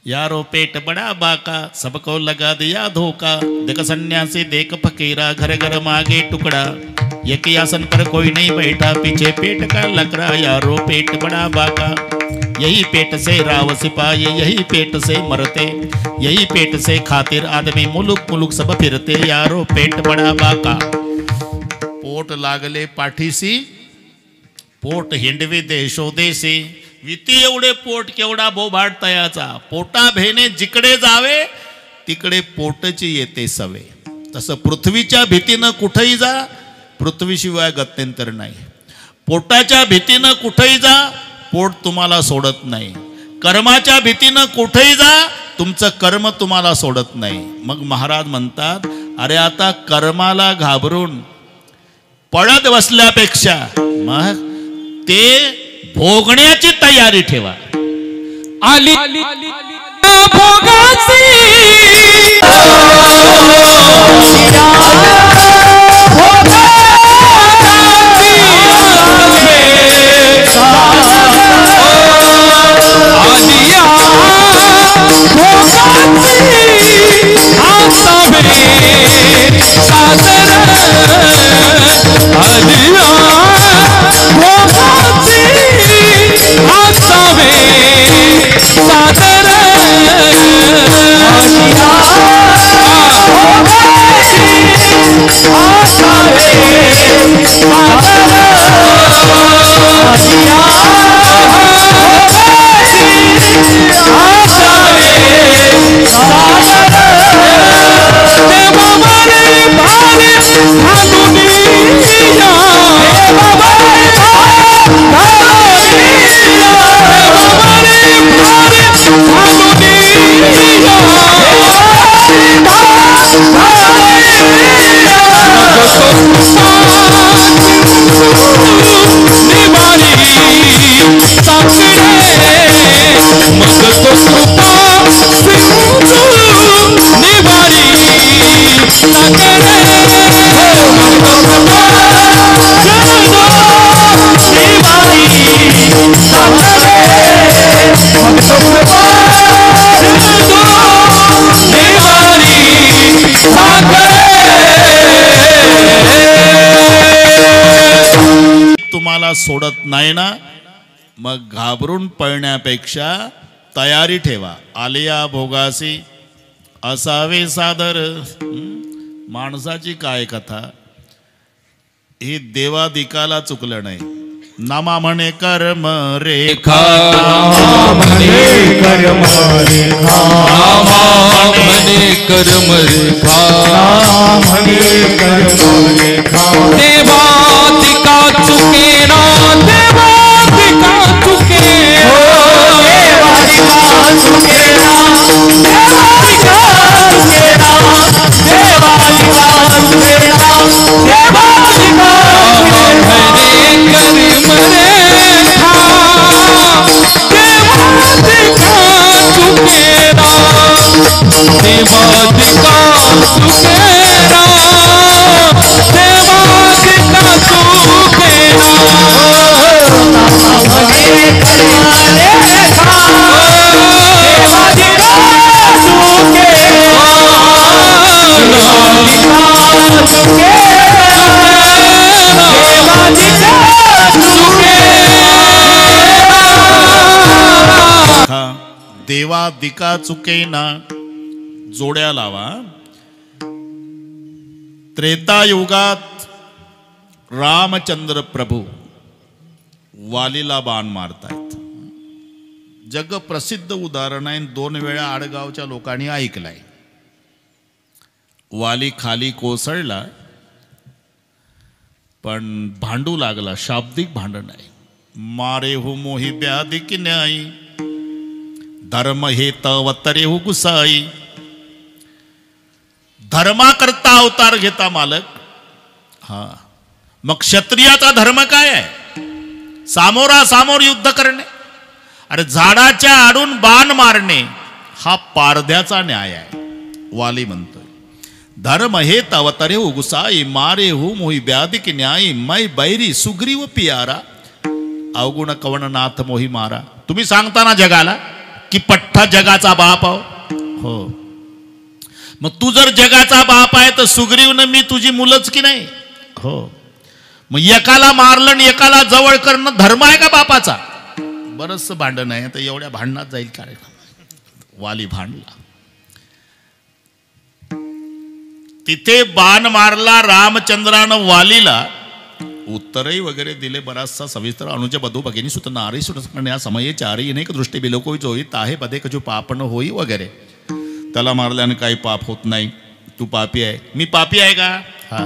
यारो पेट बड़ा बाका सबको लगा दिया धोखा, देख सन्यासी देख फकीरा घर घर मांगे टुकड़ा, एक आसन पर कोई नहीं बैठा पीछे पेट का लकड़ा, यारो पेट बड़ा बाका। यही पेट से राव सिपाही, यही पेट से मरते, यही पेट से खातिर आदमी मुलुक मुलुक सब फिरते, यारो पेट बड़ा बाका। पोट लागले पाठीसी पोट हिंडवे देशो देशी, विती एवढे पोट केवढा बोभाट तयाचा, पोटा भेने जिकडे जावे तिकडे पोटची येते सवे। तसं पृथ्वीच्या भीतीनं कुठेही जा, पृथ्वीशिवाय गत्यंतर नाही। पोटाच्या भीतीनं कुठेही जा, पोट तुम्हाला सोडत नाही। कर्माच्या भीतीनं कुठेही जा, तुमचं कर्म तुम्हाला सोडत नाही। मग महाराज म्हणतात, अरे आता कर्माला घाबरून पळत बसल्यापेक्षा मग ते भोगण्याची तयारी ठेवा। आली भोगाची तुम्हाला सोडत नाही ना, मग घाबरून पळण्यापेक्षा तयारी ठेवा। आलिया भोगासी असावे सादर। माणसाची काय कथा, ही देवादिकाला चुकलं नाही। नामा म्हणे कर्म रेखा, म्हणे कर्म रेखा, म्हणे कर्म रेखा, म्हणे कर्म रेखा। देवादिका चुके ना, देवादिका चुके, देवादिका चुके ना, देवादिका चुके ना, देवादिका चुके ना, देवादिका देवादिका चुकेना जोड्या लावा। त्रेतायुगात रामचंद्र प्रभू वालीला बाण मारतायत। जग प्रसिद्ध उदाहरण आहे, 2 वेळा आडगावच्या लोकांनी ऐकलाय। वाली खाली कोसळला, पण भांडू लागला, शाब्दिक भांडण आहे। मारे हो मोही ब्याधी की न्यायी, धर्म हे तवतरे हो गुसाई। धर्माकरता अवतार घेता मालक। हा, मग क्षत्रियाचा धर्म काय आहे? सामोरासामोर युद्ध करणे। अरे झाडाच्या आडून बाण मारणे हा पारध्याचा न्याय आहे। वाली म्हणतोय, धर्म हे तवतरे हो गुसाई, मारे हो मोही ब्याधी की न्यायी। मै बैरी सुग्रीव पियारा, अवगुण कवननाथ मोही मारा। तुम्ही सांगता ना जगाला की पठ्ठा जगाचा बाप आहो. हो, मग तू जर जगाचा बाप आहे तर सुग्रीवनं मी तुझी मुलंच की नाही. हो, मग एकाला मारलं आणि एकाला जवळ करणं धर्म आहे का बापाचा? बरंच भांडण आहे. तर एवढ्या भांडणात जाईल काय? वाली भांडला, तिथे बाण मारला रामचंद्रानं वालीला. उत्तरही वगैरे दिले बराचसा सविस्तर. अनुज बधू भगिनी सुत नारी सुटण्या समये चारी अनेक दृष्टी बिलोकोई जोई ताहे पदे कजू पापण होई वगैरे. त्याला मारल्याने काही पाप होत नाही. तू पापी आहे. मी पापी आहे का? हा,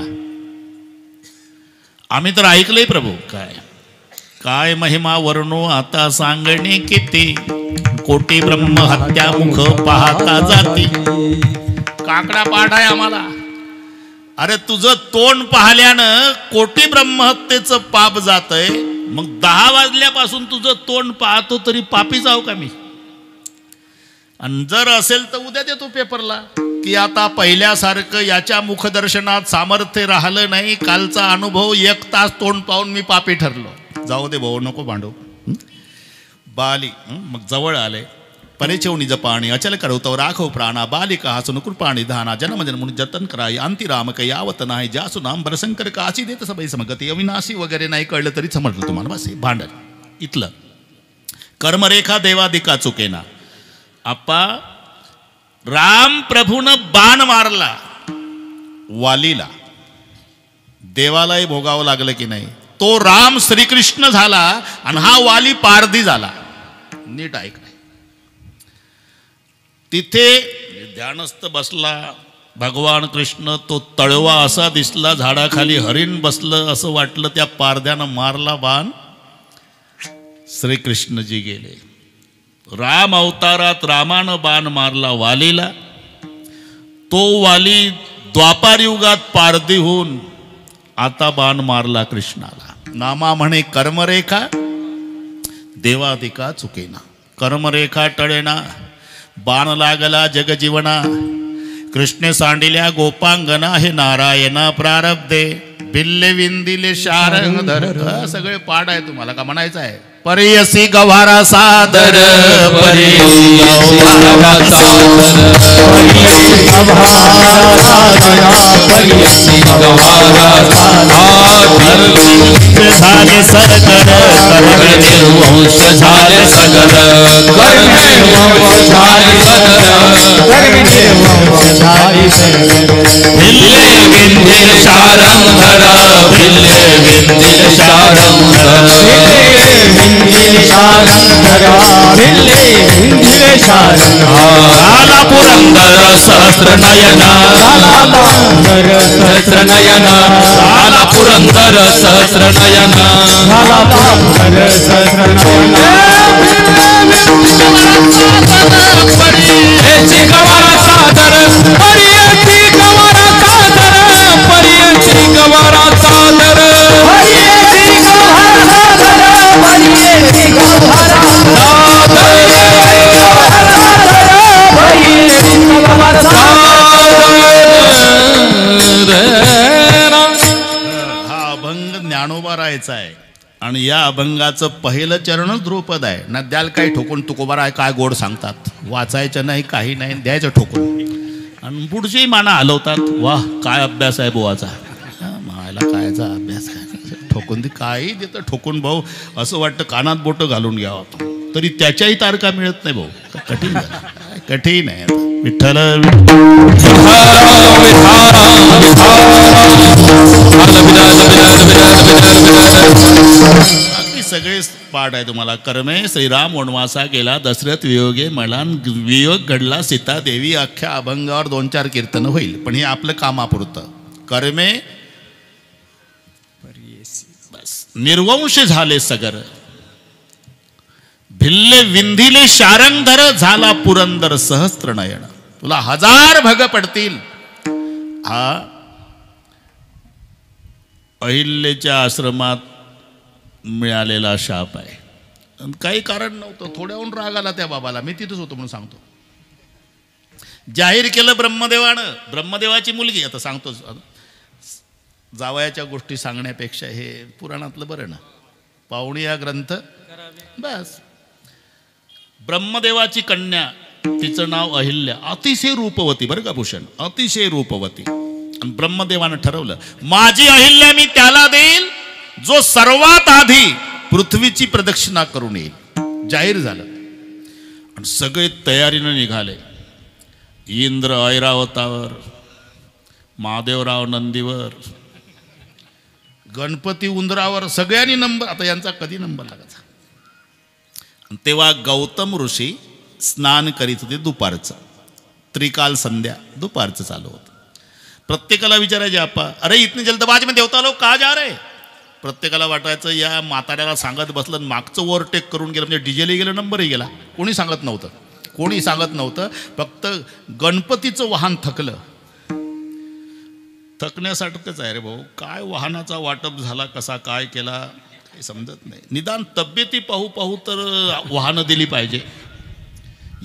आम्ही तर ऐकलंय प्रभू. काय काय महिमा वर्णो आता सांगणे किती, कोटी ब्रह्म हत्या मुख पाहता जाती. काकडा पाठ आहे आम्हाला. अरे तुझं तोंड पाहिल्यानं कोटी ब्रह्महत्येचं पाप जातंय. मग 10 वाजल्यापासून तुझं तोंड पाहतो तरी पापी जाऊ का मी? आणि जर असेल तर उद्या देतो पेपरला की आता पहिल्यासारखं याच्या मुखदर्शनात सामर्थ्य राहिलं नाही. कालचा अनुभव 1 तास तोंड पाहून मी पापी ठरलो. जाऊ दे भाऊ, नको भांडू. बाली मग जवळ आले. परेचवणी जपाणी अचल करवतो राखव प्राणा. बालिका हसून कृपाणी धाना. जन्म जन्म जतन कराई. अंती राम काही आवत नाही. जासू नाम भरशंकर काशी देत सबै समगती. अविनाशी वगैरे नाही कळलं तरी समजलं तुम्हाला. बस भांडण इथलं. कर्मरेखा देवादिका चुकेना. आप्पा राम प्रभून बाण मारला वालीला, देवालाही भोगावं लागलं की नाही. तो राम श्रीकृष्ण झाला आणि हा वाली पारधी झाला. नीट ऐक. तिथे ध्यानस्थ बसला भगवान कृष्ण. तो तळवा असा दिसला, झाडाखाली हरिण बसलं असं वाटलं. त्या पारध्यानं मारला बाण. श्रीकृष्णजी गेले. राम अवतारात रामानं बाण मारला वालीला. तो वाली द्वापार युगात पारधी होऊन आता बाण मारला कृष्णाला. नामा म्हणे कर्मरेखा देवादिका चुकेना. कर्मरेखा टळेना. बाण लागला जगजीवना. कृष्णे सांडिल्या गोपांगना. हे नारायणा प्रारब्धे बिल्ले विंदिले शारंगधर. सगळे पाठ आहे. तुम्हाला का म्हणायचं आहे? परियसी गव्हारा सादर. परियसी गव्हारा सादर. परियसी गव्हारा सादर. परियसी गव्हारा सादर. झाले सगर कर्मे निर्वंश झाले सगर. कर्मे निर्वंश झाले सगर. कर्मे निर्वंश झाले सगर. भिल्ले विंदिल शारंगधर. भिल्ले विंदिल शारंगधर. भिल्ले झाला पुरंदर सहस्र नयना. सहस्र नयना. झाला पुरंदर सहस्र नयना. झाला पुरंदर सहस्र नयना. परियसी गवारा सादर. परियसी गवारा सादर. परियसी गवारा सादर. परियसी गवारा सादर. परियसी गवारा हा अभंग ज्ञानोबा राहायचा आहे. आणि या अभंगाचं पहिलं चरणच ध्रुपद आहे. ना द्याल काही ठोकून तुकोबा आहे काय गोड सांगतात. वाचायचं नाही काही नाही, द्यायचं ठोकून. आणि पुढचेही माना हलवतात. वाह काय अभ्यास आहे बुवाचा. मायला कायचा अभ्यास आहे. ठोकून ती काही देतं ठोकून भाऊ. असं वाटतं कानात बोटं घालून घ्यावं आपण. तरी त्याच्याही तारखा मिळत नाही भाऊ. कठीण कठीण आहे. विठ्ठल बाकी सगळे पाठ आहे तुम्हाला. कर्मे श्रीराम वनवासा गेला. दशरथ वियोगे मला वियोग घडला सीता देवी. अख्ख्या अभंगावर 2-4 कीर्तन होईल. पण हे आपलं कामापुरतं. कर्मे बस. निर्वंश झाले सगर. भिल्ले विंधिले शारंगधर. झाला पुरंदर सहस्त्र नयन. तुला 1000 भग पडतील. हा अहिल्याच्या आश्रमात मिळालेला शाप आहे. काही कारण नव्हतं. थोड्याहून राग आला त्या बाबाला. मी तिथंच होतो म्हणून सांगतो. जाहीर केलं ब्रह्मदेवानं. ब्रह्मदेवाची मुलगी. आता सांगतो. जावयाच्या गोष्टी सांगण्यापेक्षा हे पुराणातलं बरं ना. पाहुणी हा ग्रंथ बस. ब्रह्मदेवाची कन्या, तिचं नाव अहिल्या, अतिशय रूपवती बरं का भूषण, अतिशय रूपवती. आणि ब्रह्मदेवानं ठरवलं माझी अहिल्या मी त्याला देईल जो सर्वात आधी पृथ्वीची प्रदक्षिणा करून येईल. जाहीर झालं आणि सगळे तयारीनं निघाले. इंद्र ऐरावतावर, महादेवराव नंदीवर, गणपती उंदरावर, सगळ्यांनी नंबर. आता यांचा कधी नंबर लागायचा. तेव्हा गौतम ऋषी स्नान करीत होते दुपारचं, त्रिकाल संध्या दुपारचं चालू होतं. प्रत्येकाला विचारायचे आपा अरे इतनी जल्दबाजी में देवता लोक का जा रहे. प्रत्येकाला वाटायचं या म्हाताऱ्याला सांगत बसलं, मागचं ओव्हरटेक करून गेलं म्हणजे डिझेलही गेलं नंबरही गेला. कोणी सांगत नव्हतं. फक्त गणपतीचं वाहन थकलं. थकण्यासाठीच आहे रे भाऊ. काय वाहनाचा वाटप झाला, कसा काय केला काही समजत नाही. निदान तब्येती पाहू तर वाहनं दिली पाहिजे.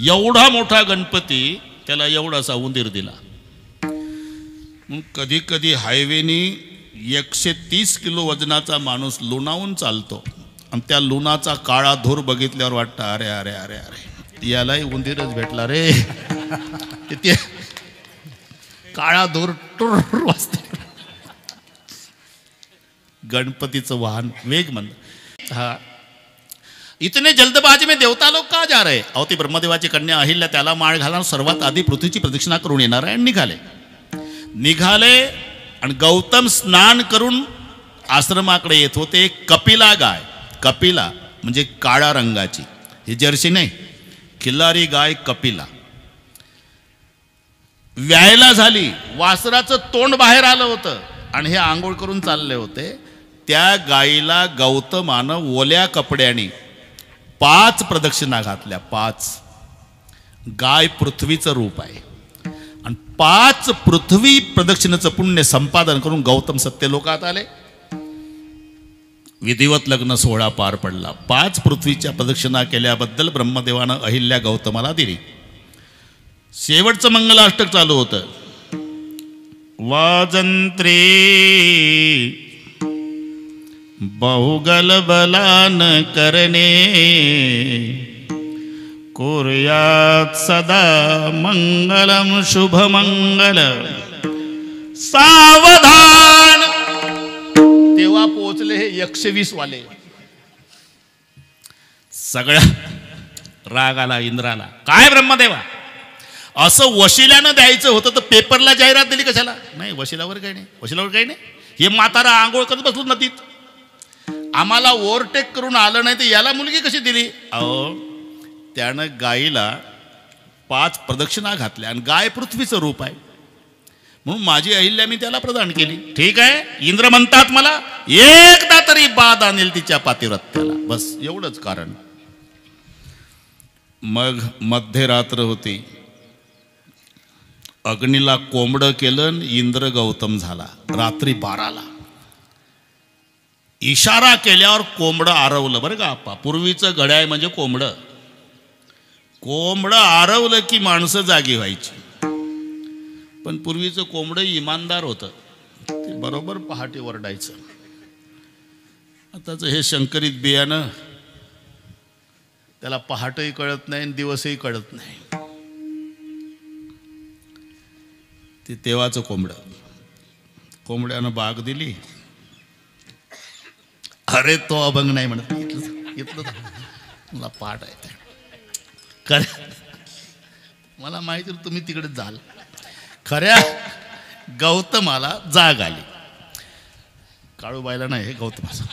एवढा मोठा गणपती, त्याला एवढासा उंदीर दिला. कधी कधी हायवेनी 130 किलो वजनाचा माणूस लुणावून चालतो आणि त्या लुणाचा काळा धूर बघितल्यावर वाटतं अरे अरे अरे अरे यालाही उंदीरच भेटला रे. ते काळा धूर टुर वाजते. गणपतीचं वाहन वेग मंद. हा इतने जल्दबाजी में देवता लोक का जा रहे. अहो ती ब्रह्मदेवाची कन्या अहिल्या त्याला माळ घालून सर्वात आधी पृथ्वीची प्रदक्षिणा करून येणार आहे. आणि निघाले आणि गौतम स्नान करून आश्रमाकडे येत होते. कपिला गाय, कपिला म्हणजे काळ्या रंगाची, ही जर्सी नाही, खिल्लारी गाय कपिला व्यायला झाली. वासराचं तोंड बाहेर आलं होतं आणि हे आंघोळ करून चालले होते. त्या गायीला गौतमानं ओल्या कपड्याने 5 प्रदक्षिणा घातल्या. 5. गाय पृथ्वीचं रूप आहे आणि 5 पृथ्वी प्रदक्षिणेचं पुण्य संपादन करून गौतम सत्यलोकात आले. विधिवत लग्न सोहळा पार पडला. 5 पृथ्वीच्या प्रदक्षिणा केल्याबद्दल ब्रह्मदेवानं अहिल्या गौतमाला दिली. शेवटचं मंगलाष्टक चालू होतं. वाजंत्री बहुगल बलान करणे कुर्यात सदा मंगलम शुभ मंगल सावधान. तेव्हा पोहोचले हे 120 वाले. सगळ्या राग आला इंद्राला. काय ब्रह्मदेवा असं वशिल्यानं द्यायचं होतं तर पेपरला जाहिरात दिली कशाला. नाही वशिलावर काही नाही. हे म्हातारा आंघोळ करत बसलो नदीत, आम्हाला ओव्हरटेक करून आलं नाही तर याला मुलगी कशी दिली. अहो त्यानं गायीला 5 प्रदक्षिणा घातल्या आणि गाय पृथ्वीचं रूप आहे म्हणून माझी अहिल्या मी त्याला प्रदान केली. ठीक आहे, इंद्र म्हणतात मला एकदा तरी बाद आणेल तिच्या पातिव्रत्याला, बस एवढंच कारण. मग मध्यरात्र होती. अग्नीला कोंबडं केलं. इंद्र गौतम झाला. रात्री 12ला इशारा केल्यावर कोंबडं आरवलं बरं का आप्पा. पूर्वीचं घड्याळ म्हणजे कोंबडं. कोंबडं आरवलं की माणसं जागी व्हायची. पण पूर्वीचं कोंबडं इमानदार होतं, ते बरोबर पहाटे ओरडायचं. आताचं हे शंकरित बियाणं, त्याला पहाटही कळत नाही आणि दिवसही कळत नाही. ते तेव्हाचं कोंबड्यानं बाग दिली. अरे तो अभंग नाही म्हणत, इथलं मला पाठ आहे खरं. मला माहिती तुम्ही तिकडे जाल. खऱ्या गौतमाला जाग आली. काळूबाईला नाही, हे गौतमाचा.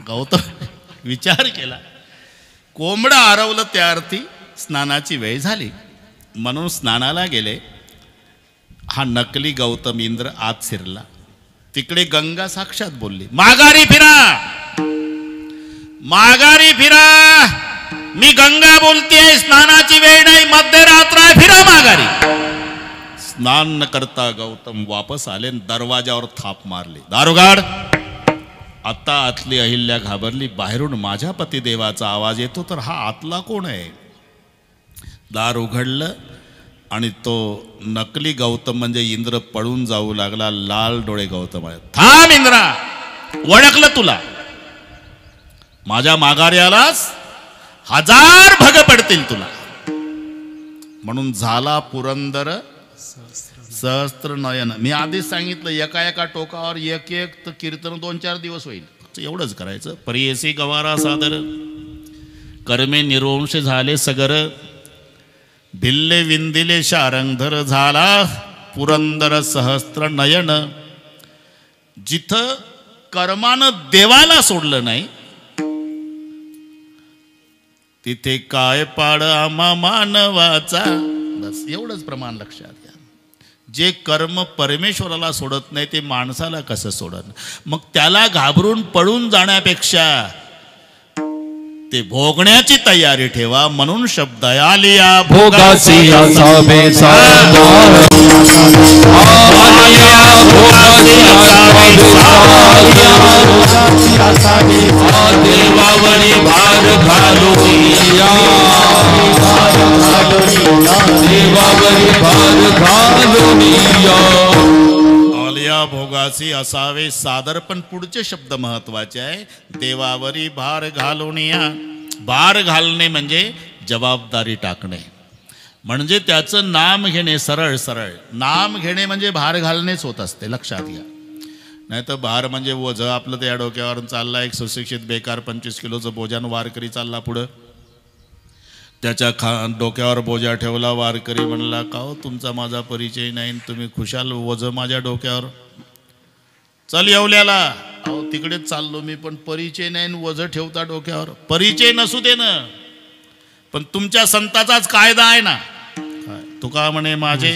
गौतम विचार केला, कोंबडं आरवलं त्या अर्थी स्नानाची वेळ झाली म्हणून स्नानाला गेले. हा नकली गौतम इंद्र आत शिरला. तिकडे गंगा साक्षात बोलली, माघारी फिरा, माघारी फिरा. मी गंगा बोलतेय, स्नानाची वेळ नाही, मध्यरात्र आहे, फिरा माघारी. स्नान न करता गौतम वापस आले, दरवाजावर थाप मारली. दारोगाड. आता आतली अहिल्या घाबरली. बाहेरून माझ्या पतिदेवाचा आवाज येतो तर हा आतला कोण आहे. दार उघडलं आणि तो नकली गौतम म्हणजे इंद्र पळून जाऊ लागला. लाल डोळे गौतम आहे. थांब इंद्रा, ओळखलं तुला. माझ्या माघारी आलास, 1000 भग पडतील तुला. म्हणून झाला पुरंदर सहस्त्र नयन. मी आधीच सांगितलं एका एका टोकावर एक एक कीर्तन 2-4 दिवस होईल. एवढंच करायचं. परियसी गवारा सादर कर्मे निर्वंश झाले सगर भिल्ले विंदिले शारंगधर झाला पुरंदर सहस्त्र नयन. जिथं कर्मानं देवाला सोडलं नाही तिथे काय पाड आम्हा मानवाचा. बस एवढंच प्रमाण लक्षात घ्या. जे कर्म परमेश्वराला सोडत नाही ते माणसाला कसं सोडन. मग त्याला घाबरून पळून जाण्यापेक्षा ते भोगण्याची तयारी ठेवा. म्हणून शब्द आलिया भोगासी असावे सावधान. आलिया भोगासी असावे सावधान. देवावरी भार घालूया. देवावरी भार घालूया. आलिया भोगासी असावे सादर. पण पुढचे शब्द महत्वाचे आहे. देवावरी भार घालूनिया. भार घालणे म्हणजे जबाबदारी टाकणे. म्हणजे त्याचं नाम घेणे. सरळ सरळ नाम घेणे म्हणजे भार घालणेच होत असते. लक्षात घ्या. नाही तर भार म्हणजे ओझं आपलं त्या डोक्यावर चालला. एक सुशिक्षित बेकार 25 किलोचं बोजान वारकरी चालला पुढं. त्याच्या डोक्यावर बोजा ठेवला. वारकरी म्हणला का हो तुमचा माझा परिचय नाही, तुम्ही खुशाल ओझं माझ्या डोक्यावर. चल येवल्याला. अहो तिकडेच चाललो मी, पण परिचय नाही वजं ठेवता डोक्यावर. परिचय नसू दे ना, पण तुमच्या संताचाच कायदा आहे ना. तुका म्हणे माझे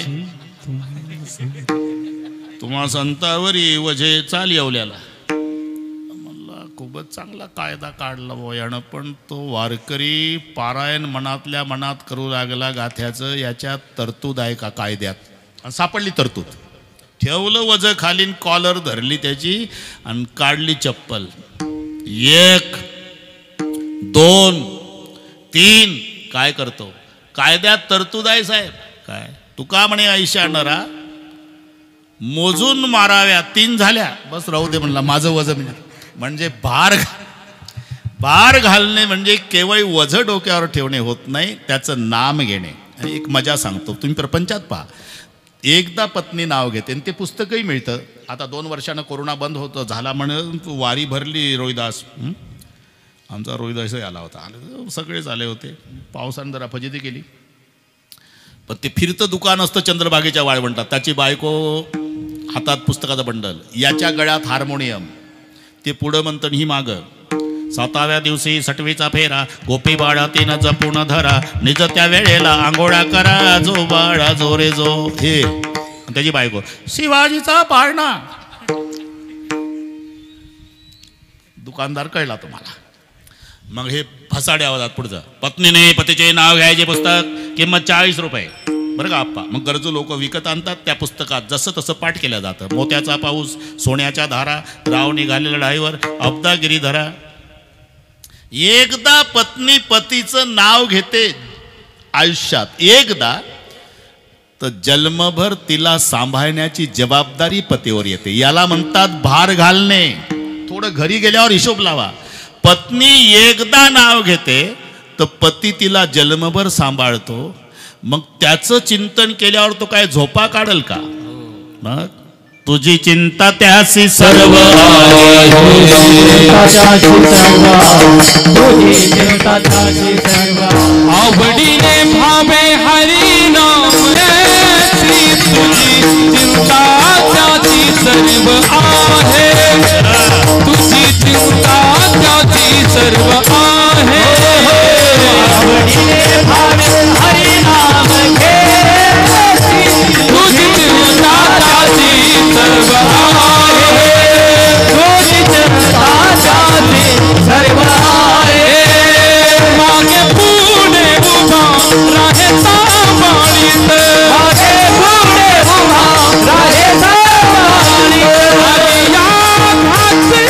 तुम्हा संतावरी वजे चाल येवल्याला. म्हणला खूपच चांगला कायदा काढला यानं. पण तो वारकरी पारायण मनातल्या मनात करू लागला गाथ्याचं. याच्यात तरतूद आहे का कायद्यात? सापडली तरतूद. ठेवलं वजं खालीन, कॉलर धरली त्याची आणि काढली चप्पल. 1 2 3 काय करतो? कायद्यात तरतूद आहे साहेब. काय तुका म्हणे ऐशा नरा मोजून माराव्या 3 झाल्या बस राहू दे म्हणला माझं वजन. म्हणजे भार घालणे म्हणजे केवळ वजं डोक्यावर ठेवणे होत नाही, त्याचं नाम घेणे. एक मजा सांगतो, तुम्ही प्रपंचात पहा. एकदा पत्नी नाव घेते आणि ते पुस्तकही मिळतं. आता 2 वर्षानं कोरोना बंद होतं झाला म्हणून वारी भरली रोहिदास. आमचा रोहिदासही आला होता. सगळेच आले होते. पावसानं जरा फजिती केली. पण ते फिरतं दुकान असतं चंद्रभागेच्या वाळवंटात. त्याची बायको हातात पुस्तकाचं बंडल, याच्या गळ्यात हार्मोनियम. ते पुढं म्हणतं ही मागं. 7व्या दिवशी 6वीचा फेरा गोपी बाळा तिनं जपून धरा. निज त्या वेळेला आंघोळा करा जो बाळा जो रे जो. हे त्याची बायको शिवाजीचा पाळणा. दुकानदार कळला तुम्हाला. मग हे फसाडे आवाजात पुढचं. पत्नीने पतीचे नाव घ्यायचे पुस्तक, किंमत 40 रुपये. बरं का आप्पा. मग गरजू लोक विकत आणतात. त्या पुस्तकात जसं तसं पाठ केलं जातं. मोत्याचा पाऊस, सोन्याच्या धारा, राव निघालेला ड्रायव्हर, अब्दा गिरीधरा. एकदा पत्नी पतीचं नाव घेते आयुष्यात एकदा, तर जन्मभर तिला सांभाळण्याची जबाबदारी पतीवर येते. याला म्हणतात भार घालणे. थोडं घरी गेल्यावर हिशोब लावा. पत्नी एकदा नाव घेते तर पती तिला जन्मभर सांभाळतो. मग त्याचं चिंतन केल्यावर तो काय झोपा काढल का? मग तुझी चिंता त्यासी सर्व आवडीने भावे हरी नाम रे. तुझी चिंता त्याची सर्व आहे. तुझी चिंता त्याची सर्व आहे. आवडीने भावे हरी नाम घे. तुझी चिंता त्याची सर्व आहे. तुझी चिंता त्याची सर्व आहे. मागे पुढे उभा राहे सांभाळीत. मागे पुढे उभा राहे सांभाळीत. आलिया घाते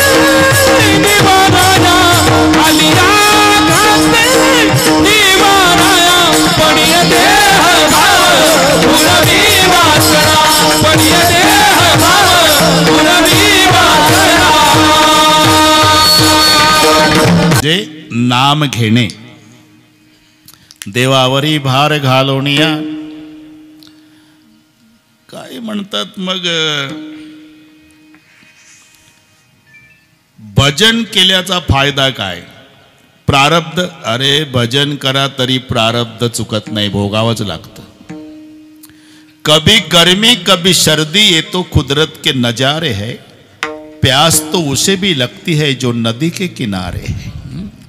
निवाराया. आलिया घाते निवाराया. पडिय देह भाव पुरवी वासना. पडिय देह भाव पुरवी वासना. जे नाम घेणे. देवावरी भार घालोनिया. काय म्हणतात मग, भजन केल्याचा फायदा काय? प्रारब्ध. अरे भजन करा तरी प्रारब्ध चुकत नाही, भोगावंच लागतं. कभी गर्मी कभी सर्दी ये तो कुदरत के नजारे है, प्यास तो उसे भी लगती है जो नदी के किनारे है.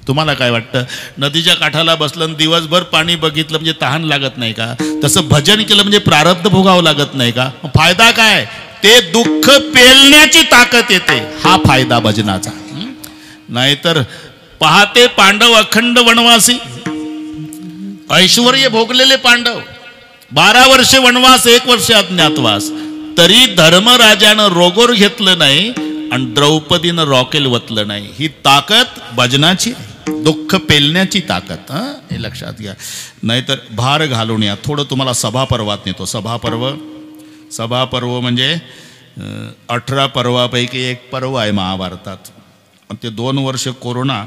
तुम्हाला काय वाटतं, नदीच्या काठाला बसलं दिवसभर पाणी बघितलं म्हणजे तहान लागत नाही का? तसं भजन केलं म्हणजे प्रारब्ध भोगावं लागत नाही का? फायदा काय? ते दुःख पेलण्याची ताकद येते, हा फायदा भजनाचा. नाहीतर पहाते पांडव अखंड वनवासी, ऐश्वर्य भोगलेले पांडव, 12 वर्षे वनवास, 1 वर्ष अज्ञातवास, तरी धर्मराजानं रोगोर घेतलं नाही आणि द्रौपदीनं रॉकेल वतलं नाही. ही ताकद भजनाची, दुःख पेलण्याची ताकद. हे लक्षात घ्या. नाहीतर भार घालून या. थोडं तुम्हाला सभापर्वात नेतो. सभापर्व म्हणजे 18 पर्वापैकी एक पर्व आहे महाभारतात. ते 2 वर्ष कोरोना,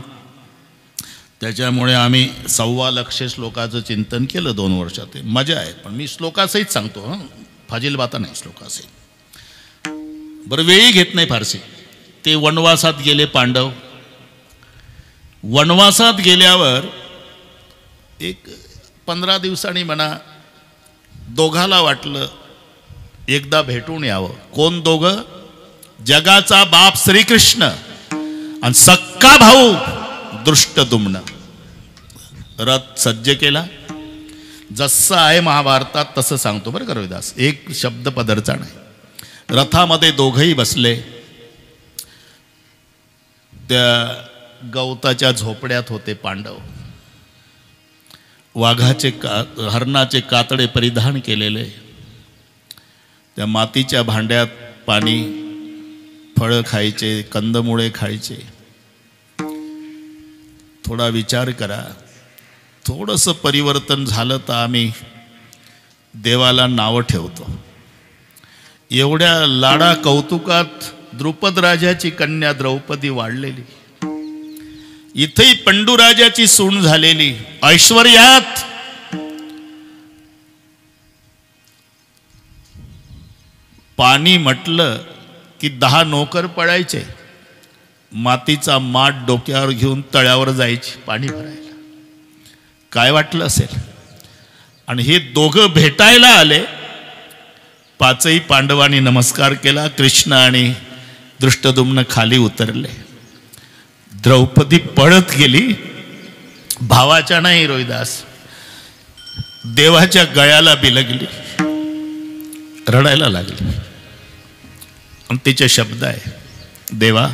त्याच्यामुळे आम्ही 1.25 लाख श्लोकाचं चिंतन केलं 2 वर्षात. मजा आहे, पण मी श्लोकासहित सांगतो, फाजील बाता नाही श्लोकासहित. बरं, वेळी घेत नाही फारशी. ते वनवासात गेले पांडव. वनवासात गेल्यावर एक 15 दिवसांनी म्हणा दोघाला वाटलं एकदा भेटून यावं. कोण दोघं? जगाचा बाप श्रीकृष्ण आणि सक्का भाऊ दृष्टद्युम्न. रथ सज्ज केला, जसं आहे महाभारतात तसं सांगतो बरं का रविदास, एक शब्द पदरचा नाही. रथामध्ये दोघंही बसले. त्या गवताच्या झोपड्यात होते पांडव. हरणाचे कातडे परिधान केलेले. त्या मातीच्या भांड्यात पाणी, फळं खायचे, कंदमुळे खायचे. थोडा विचार करा, थोडंसं परिवर्तन झालं तर आम्ही देवाला नावं ठेवतो. एवढ्या लाडा कौतुकात द्रुपद राजाची कन्या द्रौपदी वाढलेली, इथेही पंडूराजाची सून झालेली, ऐश्वर्यात पाणी म्हटलं की 10 नोकर पडायचे. मातीचा माठ डोक्यावर घेऊन तळ्यावर जायचे पाणी भरायला. काय वाटलं असेल? आणि हे दोघं भेटायला आले. 5ही पांडवांनी नमस्कार केला. कृष्ण आणि दृष्टद्युम्न खाली उतरले. द्रौपदी पळत गेली. भावाच्या नाही रोहिदास, देवाच्या गळ्याला बिलगली, रडायला लागली. आणि तिचे शब्द आहे, देवा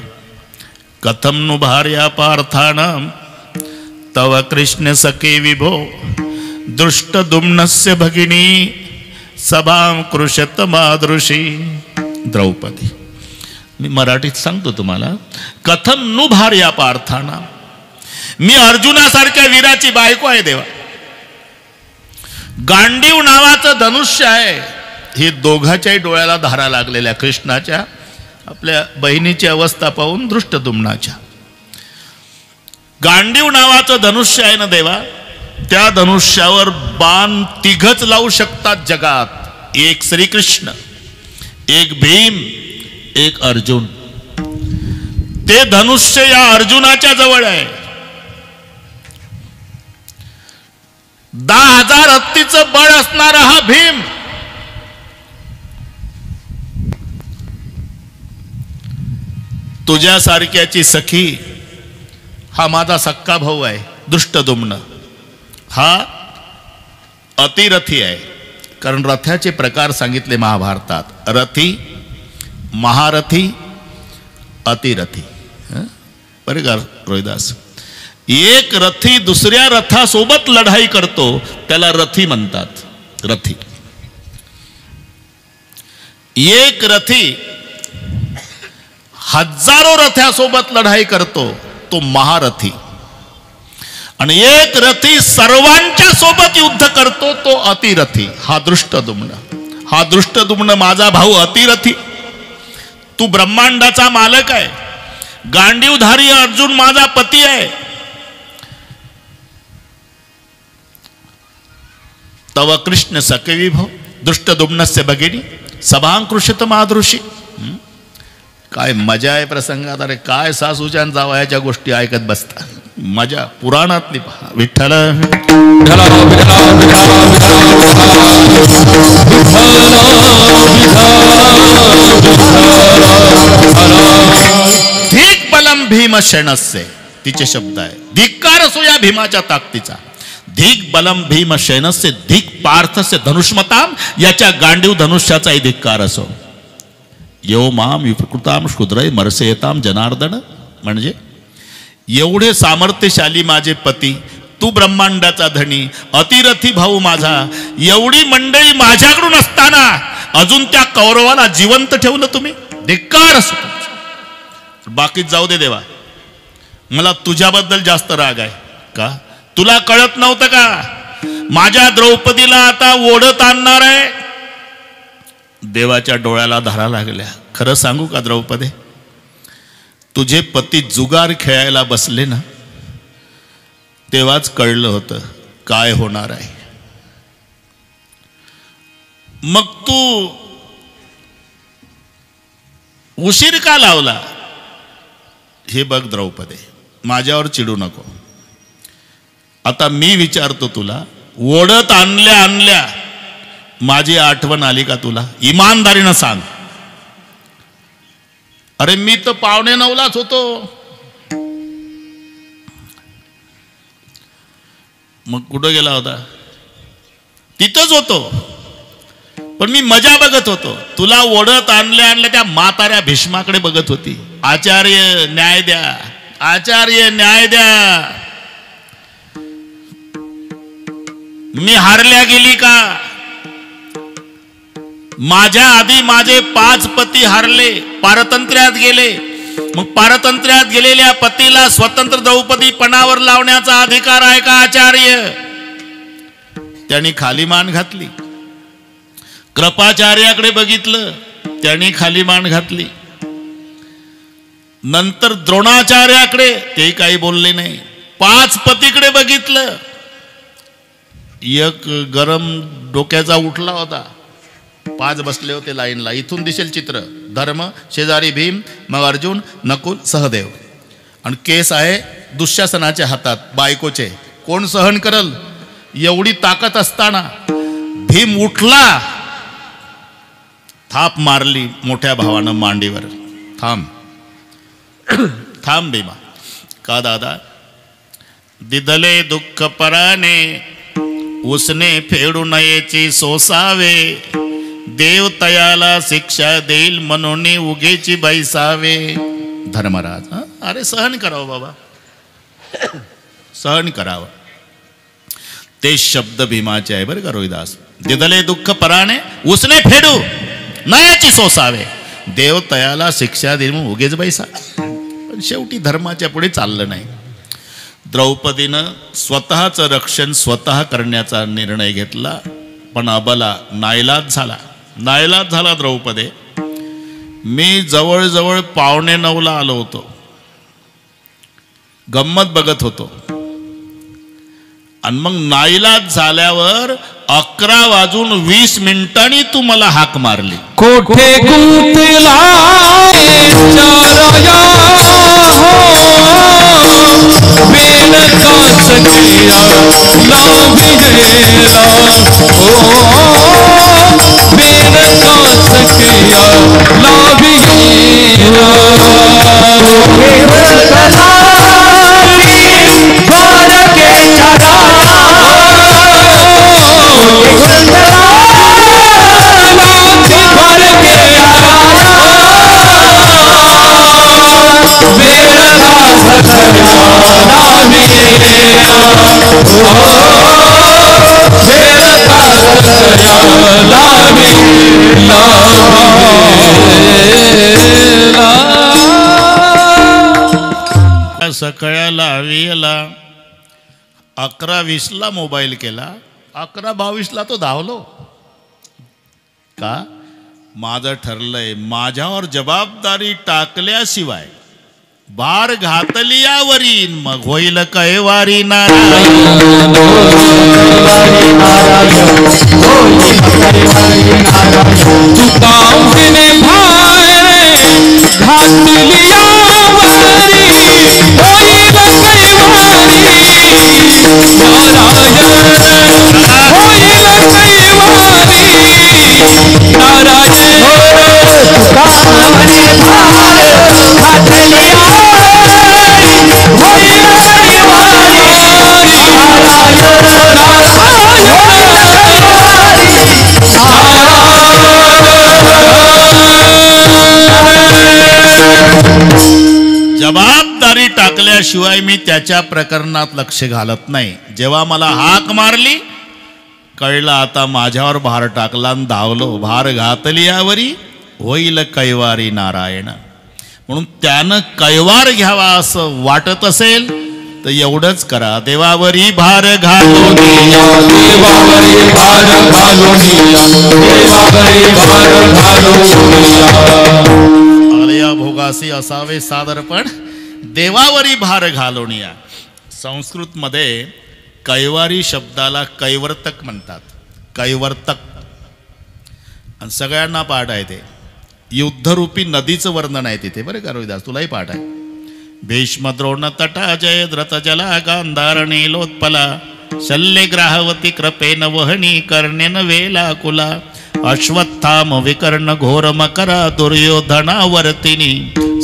कथम नु भार्या पार्थानाम तव कृष्ण सखे विभो दृष्टद्युम्नस्य भगिनी सभां कृशत मादृशी. द्रौपदी, मी मराठीत सांगतो तुम्हाला. कथम नु भार्या पार्थानाम, मी अर्जुनासारख्या वीराची बायको आहे देवा. गांडीव नावाचं धनुष्य आहे. हे दोघाच्याही डोळ्याला धारा लागलेल्या कृष्णाच्या, आपल्या बहिणीची अवस्था पाहून दृष्टद्युम्नाच्या. गांडीव नावाचं धनुष्य आहे ना देवा, त्या धनुष्यावर बाण 3घच लावू शकतात जगात. एक श्रीकृष्ण, एक भीम, एक अर्जुन. ते धनुष्य या अर्जुनाच्या जवळ आहे. 10,000 हत्तीचं बळ असणारा हा भीम, तुझ्यासारख्याची सखी हा माझा सक्का भाऊ आहे दृष्टद्युम्न. हा अतिरथी आहे. कारण रथाचे प्रकार सांगितले महाभारतात. रथी, महारथी, अतिरथी. बरं का रोहिदास, एक रथी दुसऱ्या रथासोबत लढाई करतो त्याला रथी म्हणतात. रथी. एक रथी हजारो रथासोबत लढाई करतो तो महारथी. आणि एक रथी सर्वांच्या सोबत युद्ध करतो तो अतिरथी. हा दृष्टद्युम्न. हा दृष्टद्युम्न माझा भाऊ अतिरथी. तू ब्रह्मांडाचा मालक आहे. गांडीवधारी अर्जुन माझा पती आहे. तव कृष्ण सखे विभो दृष्टदुम्नस्य भगिनी सभांकृषित मादृशी. काय मजा आहे प्रसंगात. अरे काय सासूच्या जावयाच्या गोष्टी ऐकत बसता. मजा पुराणातली पहा. विठ्ठल धिक बलम भीम शैनस्य. तिचे शब्द आहे. धिक्कार असो या भीमाच्या ताकदीचा. धिक बलम भीम शैनस्य धिक पार्थस्य धनुष्मताम. याच्या गांडीव धनुष्याचाही धिक्कार असो. यो माम विकृताम क्षुद्रय मरसेयताम जनार्दन. म्हणजे एवढे सामर्थ्यशाली माझे पती, तू ब्रह्मांडाचा धनी, अतिरथी भाऊ माझा, एवढी मंडळी माझ्याकडून असताना अजून त्या कौरवाला जिवंत ठेवलं तुम्ही. धिक्कार असो. बाकी जाऊ दे देवा, मला तुझ्याबद्दल जास्त राग आहे. का तुला कळत नव्हतं का माझ्या द्रौपदीला आता ओढत आणणार आहे. देवाच्या डोळ्याला धारा लागल्या. खरं सांगू का द्रौपदे, तुझे पती जुगार खेळायला बसले ना, तेव्हाच कळलं होतं काय होणार आहे. मग तू उशीर का लावला. हे बघ द्रौपदे, माझ्यावर चिडू नको. आता मी विचारतो तुला, ओढत आणल्या आणल्या माझी आठवण आली का तुला. इमानदारीनं सांग. अरे मी तर 8:45 होतो. मग कुठं गेला होता. तिथंच होतो, पण मी मजा बघत होतो. तुला ओढत आणल्या आणल्या त्या म्हाताऱ्या भीष्माकडे बघत होती. आचार्य न्याय द्या, आचार्य न्याय द्या. मी हारल्या गेली का. माझ्या आधी माझे 5 पती हारले, पारतंत्र्यात गेले. मग पारतंत्र्यात गेलेल्या पतीला स्वतंत्र द्रौपदी पणावर लावण्याचा अधिकार आहे का आचार्य. त्यांनी खाली मान घातली. कृपाचार्याकडे बघितलं, त्यांनी खाली मान घातली. नंतर द्रोणाचार्याकडे, ते काही बोलले नाही. 5 पतीकडे बघितलं. एक गरम डोक्याचा उठला होता. 5 बसले होते लाईनला. इथून दिसेल चित्र. धर्म, शेजारी भीम, मग अर्जुन, नकुल, सहदेव. आणि केस आहे दुःशासनाच्या हातात, बायकोचे. कोण सहन करल. एवढी ताकद असताना भीम उठला, थाप मारली मोठ्या भावानं मांडीवर. थांब थांब भीमा. का दादा. दिदले दुःख पराने उसने फेडू नयेची सोसावे. देव तयाला शिक्षा देईल म्हणून उगेची बैसावे. धर्मराज, अरे सहन करावं बाबा, सहन करावं. ते शब्द भीमाचे आहे बरं का रोहिदास. दिदले दुःख पराने उसने फेडू नयाची सोसावे. देव तयाला शिक्षा देईल म्हणून उगेच बैसा. पण शेवटी धर्माच्या पुढे चाललं नाही. द्रौपदीनं स्वतःचं रक्षण स्वतः करण्याचा निर्णय घेतला. पण अबला नाईलाज झाला. नाईलाज झाला द्रौपदे. मी जवळजवळ 8:45 आलो होतो. गंमत बघत होतो. आणि मग नाईलाज झाल्यावर 11:20 तू मला हाक मारली. कोठे गुंतला चारया हो बेन का सखिया लाभिएला हो बेन का सखिया लाभिएला द्वार के चरा सकाळी लावीला 11:20 मोबाईल केला. 11:22 तो धावलो. का. माझं ठरलंय, माझ्यावर जबाबदारी टाकल्याशिवाय भार घातलियावरी मग होईल कैवारी नारायण. तुकांबिने भार घातलियावरी होईल कैवारी नारायण. होईल कैवारी नारायण. जबाबदारी टाकल्याशिवाय मी त्याच्या प्रकरणात लक्ष घालत नाही. जेव्हा मला हाक मारली कळलं आता माझ्यावर भार टाकला आणि धावलो. भार घातलियावरी होईल कैवारी नारायण. म्हणून त्यानं कैवार घ्यावा असं वाटत असेल तर एवढंच करा. देवावरी भार घालून देवावरी भार घालून देवावरी भार घालून आलया भोगासी असावे सादर पण देवावरी भार घालून या. संस्कृतमध्ये कैवारी शब्दाला कैवर्तक म्हणतात. कैवर्तक आणि सगळ्यांना पाठ आहे ते. युद्धरूपी नदीचं वर्णन आहे तिथे बरं का रोहिदास तुलाही पाठ आहे. भीष्म द्रोण तटा जय द्रत जला गांधार नीलोत्पला शल्य ग्राहवती कृपेन वहनी कर्णेन वेला कुला अश्वत्थाम विकर्ण घोर मकरा दुर्योधनावर्तिनी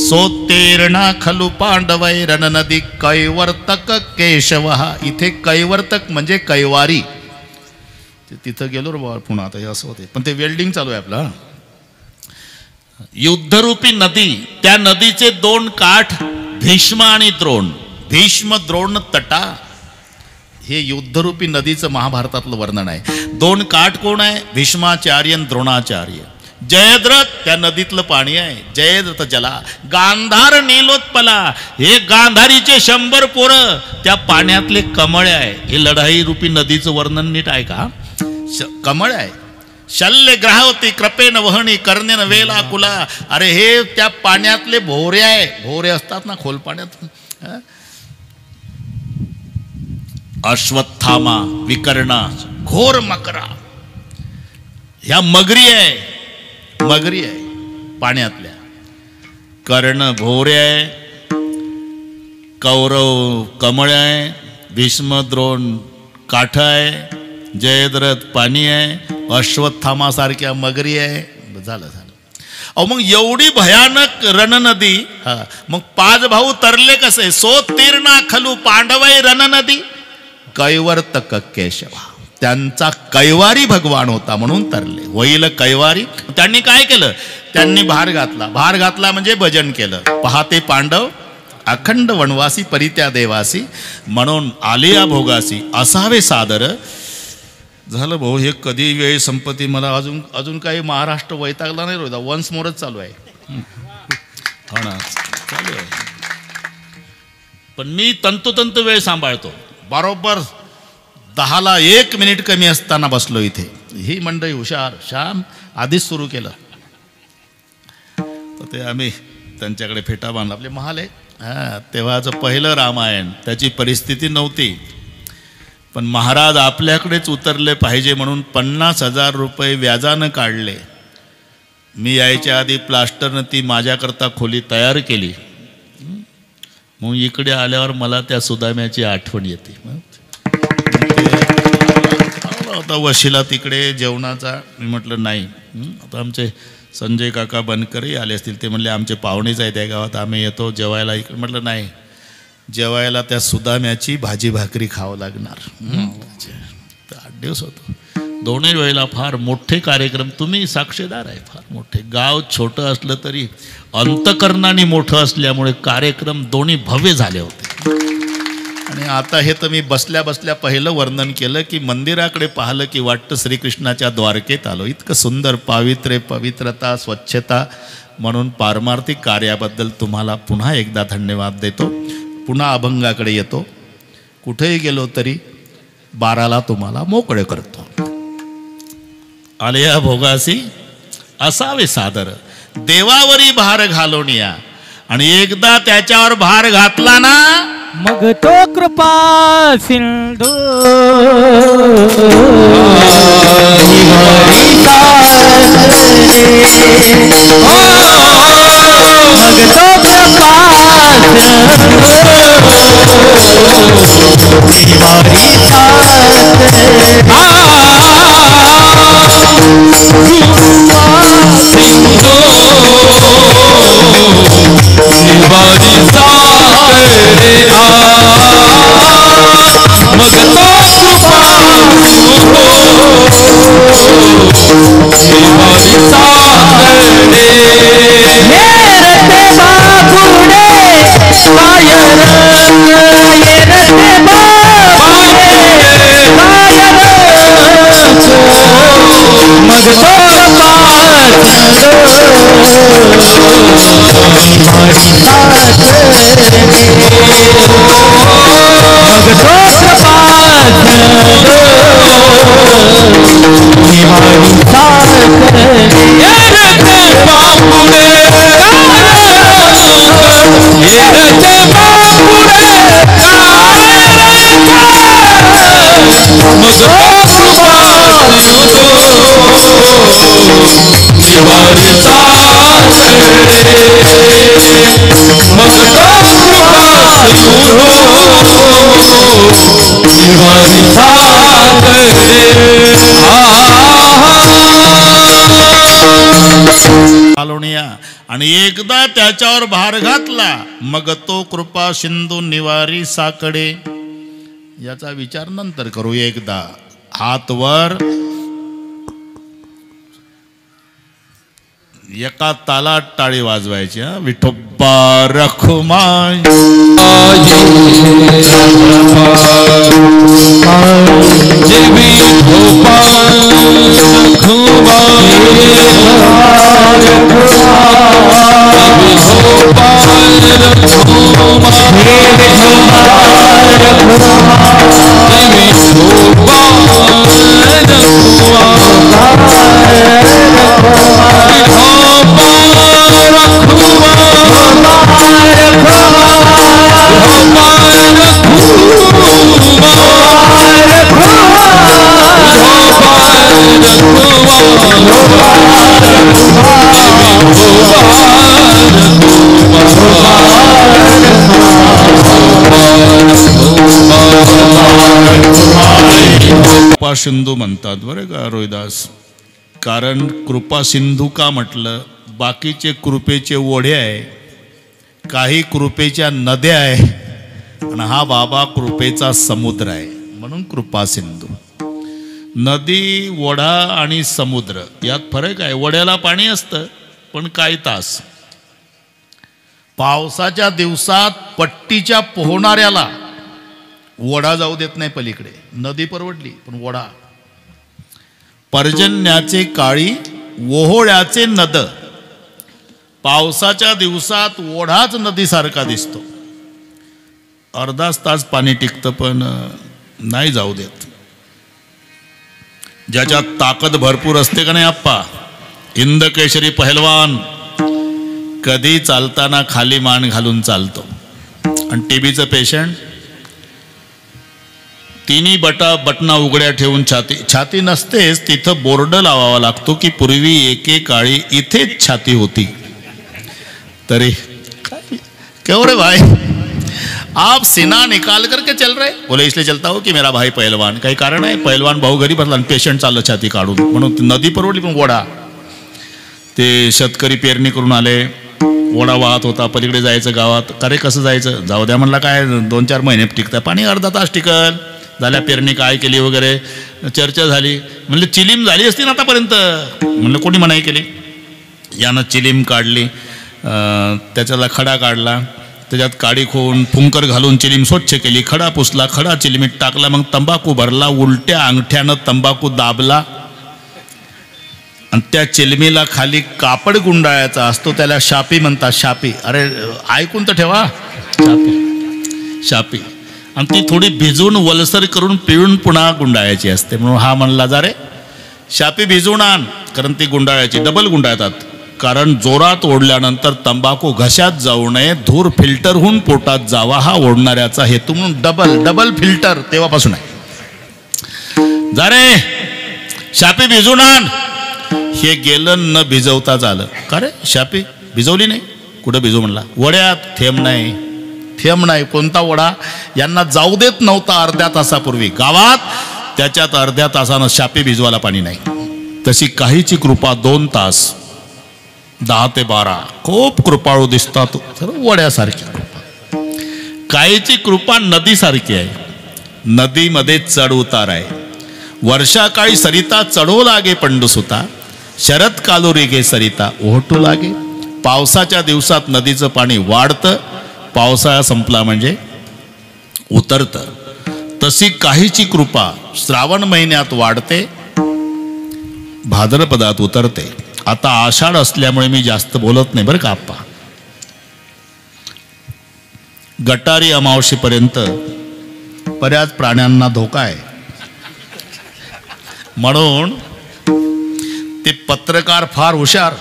सोत्तीर्णा खलु पांडवै रणनदी कैवर्तक केशव. इथे कैवर्तक म्हणजे कैवारी. तिथं गेलो रे बाबा पुन्हा आता असं होते पण ते वेल्डिंग चालू आहे आपला. युद्धरूपी नदी त्या नदीचे दोन काठ भीष्म आणि द्रोण. भीष्म द्रोण तटा हे युद्धरूपी नदीचं महाभारतातलं वर्णन आहे. दोन काठ कोण आहे? भीष्माचार्य आणि द्रोणाचार्य. जयद्रथ त्या नदीतलं पाणी आहे. जयद्रथ जला गांधार नीलोत्पला हे गांधारीचे 100 पोरं त्या पाण्यातले कमळे आहे. हे लढाई रूपी नदीचं वर्णन नीट आहे का? कमळ आहे. शल्य ग्राहवती कृपेन वहणी कर्णेन वेला कुला. अरे हे त्या पाण्यातले भोवरे आहे. भोवरे असतात ना खोल पाण्यात. अश्वत्थामा विकर्णा घोर मकरा ह्या मगरी आहे. मगरी आहे पाण्यातल्या. कर्ण भोवरे आहे. कौरव कमळ आहे. भीष्म द्रोण काठ आहे. जयद्रथ पाणी आहे. अश्वत्थामासारख्या मगरी आहे. झालं झालं. अहो मग एवढी भयानक रणनदी. हा मग 5 भाऊ तरले कसे? सोत्तीर्णा खलू पांडवै रणनदी कैवर्तक केशव. त्यांचा कैवारी भगवान होता म्हणून तरले. होईल कैवारी. त्यांनी काय केलं? त्यांनी भार घातला. भार घातला म्हणजे भजन केलं. पहाते पांडव अखंड वनवासी परित्या देवासी म्हणून आलिया भोगासी असावे सादर. झालं भाऊ हे कधी वेळ संपत्ती. मला अजून काही महाराष्ट्र वैतागला नाही रोहिदा. वन्स मोरच चालू आहे. हो ना चालू आहे. पण मी तंतोतंत वेळ सांभाळतो. बरोबर 10ला 1 मिनिट कमी असताना बसलो इथे. ही मंडळी हुशार. श्याम आधीच सुरू केलं तर ते आम्ही त्यांच्याकडे फेटा बांधला. आपले महाल आहे. हां तेव्हाचं पहिलं रामायण त्याची परिस्थिती नव्हती. पण महाराज आपल्याकडेच उतरले पाहिजे म्हणून 50,000 रुपये व्याजानं काढले. मी यायच्या आधी प्लास्टरनं ती माझ्याकरता खोली तयार केली. मग इकडे आल्यावर मला त्या सुदाम्याची आठवण येते. आता वशिला तिकडे जेवणाचा. मी म्हटलं नाही. आता आमचे संजय काका बनकरही आले असतील. ते म्हणले आमचे पाहुणेच आहे त्या गावात आम्ही येतो जेवायला इकडे. म्हटलं नाही जेवायला त्या सुदाम्याची भाजी भाकरी खावं लागणार. 8 दिवस होतो. दोन्ही वेळेला फार मोठे कार्यक्रम. तुम्ही साक्षीदार आहे. फार मोठे. गाव छोटं असलं तरी अंतकरणाने मोठं असल्यामुळे कार्यक्रम दोन्ही भव्य झाले होते. आणि आता हे तर मी बसल्या बसल्या पहिलं वर्णन केलं की मंदिराकडे पाहिलं की वाटतं श्रीकृष्णाच्या द्वारकेत आलो. इतकं सुंदर पावित्र्य पवित्रता स्वच्छता. म्हणून पारमार्थिक कार्याबद्दल तुम्हाला पुन्हा एकदा धन्यवाद देतो. पुन्हा अभंगाकडे येतो. कुठेही गेलो तरी 12ला तुम्हाला मोकळे करतो. आलिया भोगासी असावे सादर. देवावरी भार घालून या. आणि एकदा त्याच्यावर भार घातला ना मग तो कृपा सिंधू मग तो कृपा आणि एकदा त्याच्यावर भार घातला मग तो कृपा सिंधू निवारी साकडे. याचा विचार नंतर करू. एकदा हात वर, एका तालात टाळी वाजवायची. विठोबा रखुमाई कृपा सिंधू म्हणतात बरं का रोहिदास. कारण कृपा सिंधू का म्हटलं, बाकीचे कृपेचे ओढे आहे, काही कृपेच्या नद्या आहे, आणि हा बाबा कृपेचा समुद्र आहे, म्हणून कृपा सिंधू. नदी, ओढा आणि समुद्र यात फरक आहे. ओढ्याला पाणी असतं पण काही तास. पावसाच्या दिवसात पट्टीच्या पोहणाऱ्याला ओढा जाऊ देत नाही पलीकडे. नदी परवडली पण ओढा. पर्जन्याचे काळी ओहोळ्याचे नद. पावसाच्या दिवसात ओढाच नदीसारखा दिसतो. अर्धाच तास पाणी टिकतं पण नाही जाऊ देत. ज्याच्यात ताकद भरपूर असते का नाही आप्पा, हिंद केशरी पहलवान, कधी चालताना खाली मान घालून चालतो. आणि टीबीचं पेशंट तिन्ही बटना उघड्या ठेवून छाती नसतेच, तिथं बोर्ड लावावा लागतो की पूर्वी एकेकाळी इथेच छाती होती. तरी क्यों रे भाई, आप सीना निकाल करके चल रहे? बोले इसलिए चलता हो कि मेरा भाई पहलवान. काही कारण आहे? पहलवान भाऊ घरी बसला आणि पेशंट चाललं छाती काढून, म्हणून नदी परवडली पण ओढा. ते शेतकरी पेरणी करून आले, ओढा वाहत होता, पलीकडे जायचं गावात. अरे कसं जायचं? जाऊ द्या म्हणला, काय 2-4 महिने टिकतं पाणी, अर्धा तास टिकल. झाल्या पेरणी काय केली वगैरे चर्चा झाली. म्हणलं चिलीम झाली असती ना आतापर्यंत. म्हणलं कोणी मनाई केली? यानं चिलीम काढली, त्याच्याला खडा काढला, त्याच्यात काडी खोवून फुंकर घालून चिलीम स्वच्छ केली, खडा पुसला, खडा चिलीमीत टाकला, मग तंबाखू भरला, उलट्या अंगठ्यानं तंबाखू दाबला आणि त्या चिलमीला खाली कापड गुंडाळायचा असतो, त्याला शापी म्हणतात. शापी, अरे ऐकून तर ठेवा, शापी शापी. आणि ती थोडी भिजवून वलसर करून पिळून पुन्हा गुंडाळायची असते. म्हणून हा म्हणला, जा रे शापी भिजवून आण, कारण ती गुंडाळायची, डबल गुंडाळतात. कारण जोरात ओढल्यानंतर तंबाखू घशात जाऊ नये, धूर फिल्टर होऊन पोटात जावा, हा ओढणाऱ्याचा हेतू. म्हणून डबल डबल फिल्टर तेव्हापासून आहे. जा रे शापी भिजून आण. हे गेलं न भिजवता झालं. का रे शापी भिजवली नाही? कुठं भिजू म्हणला? वड्यात थेंब नाही, थेंब नाही. कोणता वडा? यांना जाऊ देत नव्हता अर्ध्या तासापूर्वी गावात, त्याच्यात अर्ध्या तासानं शापी भिजवायला पाणी नाही. तशी काहीची कृपा 2 तास 10 ते 12 खूप कृपाळू दिसतात, वड्यासारखी कृपा. काहीची कृपा नदीसारखी आहे. नदीमध्ये चढ उतार आहे. वर्षाकाळी सरिता चढू लागे पंडुसुता, शरद कालोरी गे सरिता ओहटू लागे. पावसाच्या दिवसात नदीचं पाणी वाढतं, पावसाळा संपला म्हणजे उतरतं. तशी काहीची कृपा श्रावण महिन्यात वाढते, भाद्रपदात उतरते. आता आषाढ असल्यामुळे मी जास्त बोलत नाही बरं का आप्पा. गटारी अमावशीपर्यंत बऱ्याच प्राण्यांना धोका आहे. म्हणून ते पत्रकार फार हुशार.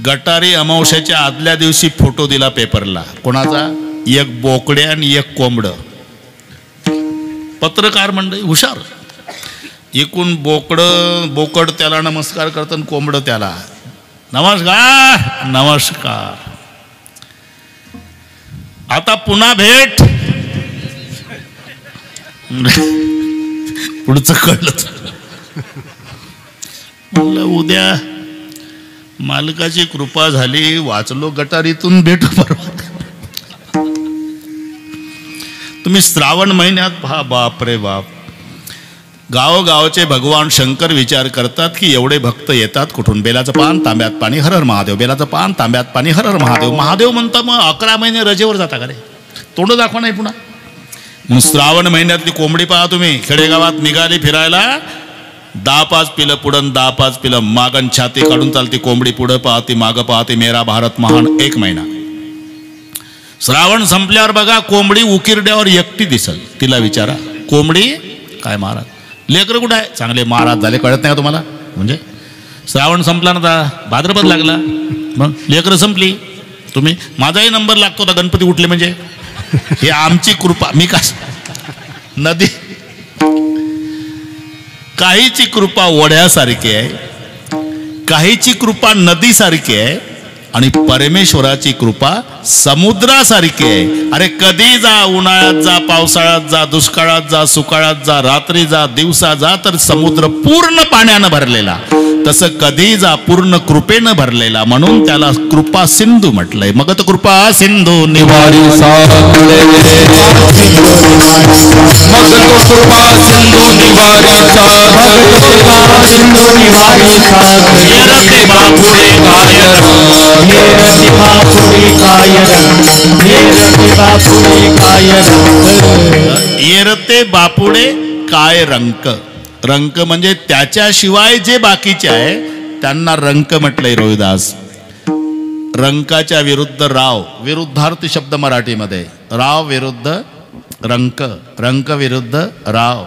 गटारी अमावस्याच्या आदल्या दिवशी फोटो दिला पेपरला. कोणाचा? एक बोकडे आणि एक कोंबड. पत्रकार मंडळी हुशार. एकूण बोकड त्याला नमस्कार करतं, कोंबड त्याला नमस्कार नमस्कार. आता पुन्हा भेट. पुढचं कळलं. म्हणलं उद्या मालकाची कृपा झाली, वाचलो गटारीतून, भेटू परवा. तुम्ही श्रावण महिन्यात पहा, बाप रे बाप, गावोगावचे भगवान शंकर विचार करतात की एवढे भक्त येतात कुठून. बेलाचं पान तांब्यात पाणी, हर हर महादेव. बेलाचं पान तांब्यात पाणी, हर हर महादेव. महादेव म्हणता मग 11 महिने रजेवर जाता का रे? तोंड दाखवा नाही पुन्हा. मग श्रावण महिन्यातली कोंबडी पहा तुम्ही. खेडेगावात निघाली फिरायला, 10-5 पिलं पुढं, 10-5 पिलं मागन, छाती काढून चालती कोंबडी. पुढं पाहती, मागं पाहती. मेरा भारत महान. 1 महिना. श्रावण संपल्यावर बघा कोंबडी उकिरड्यावर एकटी दिसल. तिला विचारा, कोंबडी काय महाराज? लेकरं कुठं आहे? चांगले महाराज झाले, कळत नाही का तुम्हाला? म्हणजे श्रावण संपला ना, भाद्रपद लागला, मग लेकरं संपली. तुम्ही माझाही नंबर लागतो ना गणपती उठले म्हणजे. हे आमची कृपा. मी का नदी. काहीची कृपा वड्यासारखी आहे, काहीची कृपा नदीसारखी आहे, आणि परमेश्वराची कृपा समुद्रासारखी आहे. अरे कधी जा, उन्हाळ्यात जा, पावसाळ्यात जा, दुष्काळात जा, सुकाळात जा, रात्री जा, दिवसा जा, तर समुद्र पूर्ण पाण्यानं भरलेला. तसं कधी जा, पूर्ण कृपेनं भरलेला. म्हणून त्याला कृपा सिंधू म्हटलंय. मग तर कृपा सिंधू निवारी सागरे, मग तो कृपा सिंधू निवारी सागरे, सिंधू निवारी सागरे. येरते बापुडे कायर, येरते बापुडे कायर, येरते बापुडे कायर. येरते बापुडे काय रंक. रंक म्हणजे त्याच्याशिवाय जे बाकीचे आहे त्यांना रंक म्हटलंय रोहिदास. रंकाच्या विरुद्ध राव, विरुद्धार्थी शब्द मराठीमध्ये. राव विरुद्ध रंक, रंक विरुद्ध राव.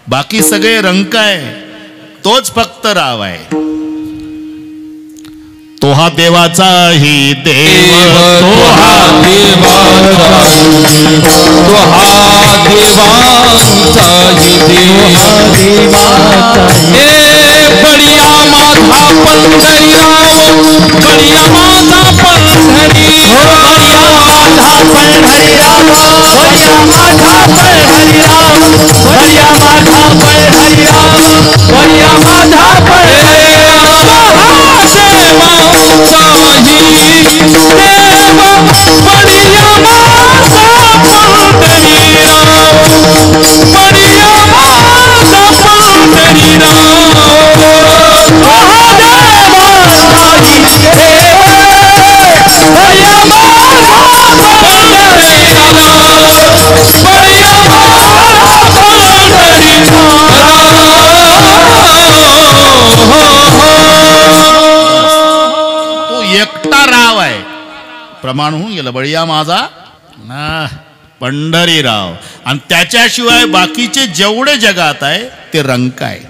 बाकी सगळे रंक आहे, तोच फक्त राव आहे. तो हा देवाचाही देव, तो हा देवाचाही देव. बढिया माझा पंढरीराव, बढिया माझा पंढरीराव, बढिया माझा पंढरीराव, बढिया माझा पंढरीराव, बढिया माझा पंढरीराव, बढिया माझा एकटा राव आहे. प्रमाण होऊन गेलं. बळिया माझा ना पंढरीराव. आणि त्याच्याशिवाय बाकीचे जेवढे जगात आहे ते रंक आहे.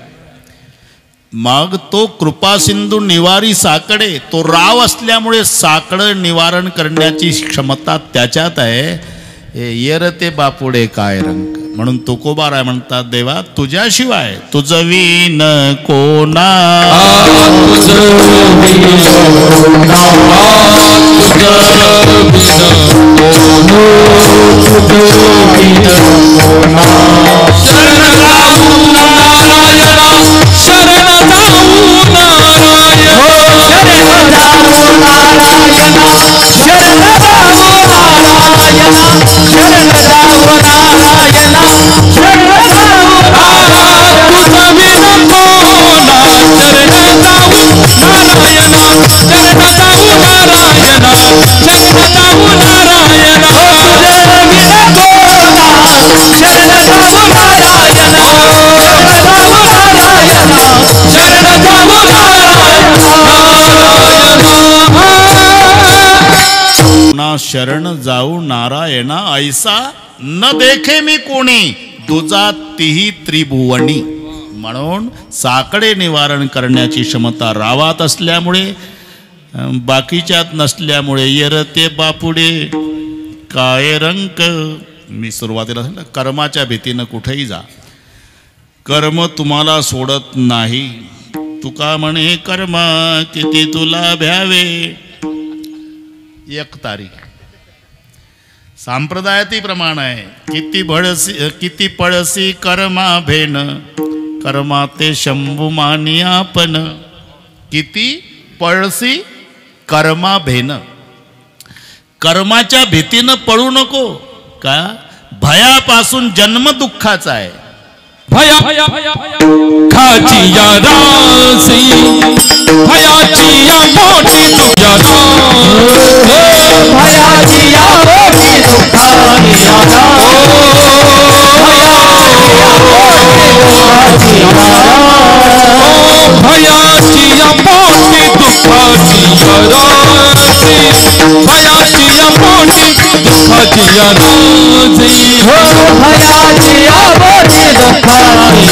मग तो कृपा सिंधू निवारी साकडे, तो राव असल्यामुळे साकडं निवारण करण्याची क्षमता त्याच्यात आहे. येर ते बापुडे काय रंग. म्हणून तुकोबाराय म्हणतात, देवा तुझ्याशिवाय तुझं विन कोणा, शरण जाऊ नारायणा ऐसा न देखे मी कोणी, दुजा तिही त्रिभुवनी. म्हणून साकडे निवारण करण्याची क्षमता रावात असल्यामुळे, बाकीच्यात नसल्यामुळे येरते बापुडे काय रंक. मी सुरुवातीला सांगितलं, कर्माच्या भीतीनं कुठेही जा, कर्म तुम्हाला सोडत नाही. तुका म्हणे कर्मा किती तुला भ्यावे. 1 तारीख संप्रदायाती प्रमाण आहे. किती पळसी कर्मा भेन, कर्मा ते शंभू मानी आपण. किती पळसी कर्मा भेन. कर्माच्या भीतीनं पळू नको. का? भयापासून जन्म दुःखाचा आहे. भया खाची या रासी, भयाची या मोठी तुझ्या भयाची या मोठी दुःखानी भयाची या मोठी दुःखाची रासी, भयाची या मोठी दुःखाची रासी, भयाची या मोठी दुःखानी